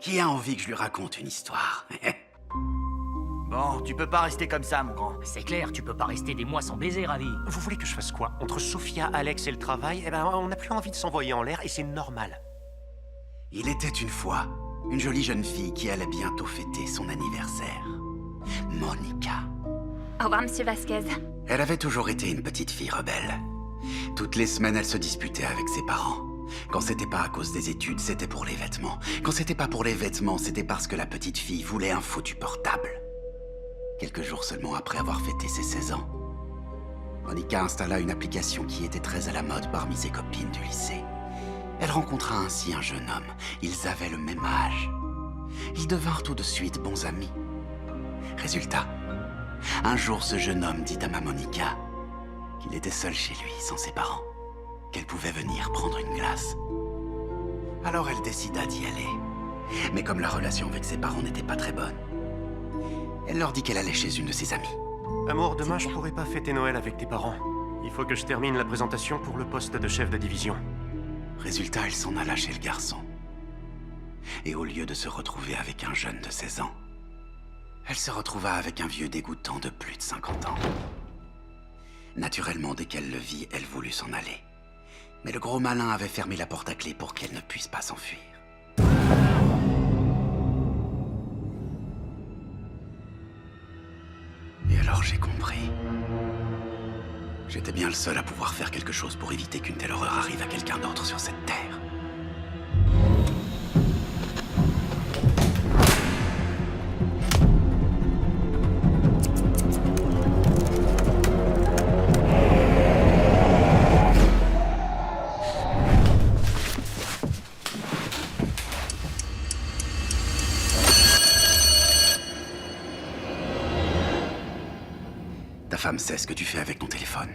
Qui a envie que je lui raconte une histoire? Bon, tu peux pas rester comme ça, mon grand. C'est clair, tu peux pas rester des mois sans baiser, Ravi. Vous voulez que je fasse quoi? Entre Sophia, Alex et le travail, eh ben, on n'a plus envie de s'envoyer en l'air et c'est normal. Il était une fois une jolie jeune fille qui allait bientôt fêter son anniversaire. Monica. Au revoir, Monsieur Vasquez. Elle avait toujours été une petite fille rebelle. Toutes les semaines, elle se disputait avec ses parents. Quand c'était pas à cause des études, c'était pour les vêtements. Quand c'était pas pour les vêtements, c'était parce que la petite fille voulait un foutu portable. Quelques jours seulement après avoir fêté ses 16 ans, Monica installa une application qui était très à la mode parmi ses copines du lycée. Elle rencontra ainsi un jeune homme. Ils avaient le même âge. Ils devinrent tout de suite bons amis. Résultat, un jour ce jeune homme dit à ma Monica qu'il était seul chez lui, sans ses parents, qu'elle pouvait venir prendre une glace. Alors elle décida d'y aller. Mais comme la relation avec ses parents n'était pas très bonne, elle leur dit qu'elle allait chez une de ses amies. Amour, demain je pourrai pas fêter Noël avec tes parents. Il faut que je termine la présentation pour le poste de chef de division. Résultat, elle s'en alla chez le garçon. Et au lieu de se retrouver avec un jeune de 16 ans, elle se retrouva avec un vieux dégoûtant de plus de 50 ans. Naturellement, dès qu'elle le vit, elle voulut s'en aller. Mais le gros malin avait fermé la porte à clé pour qu'elle ne puisse pas s'enfuir. Et alors j'ai compris. J'étais bien le seul à pouvoir faire quelque chose pour éviter qu'une telle horreur arrive à quelqu'un d'autre sur cette terre. Ta femme sait ce que tu fais avec ton téléphone.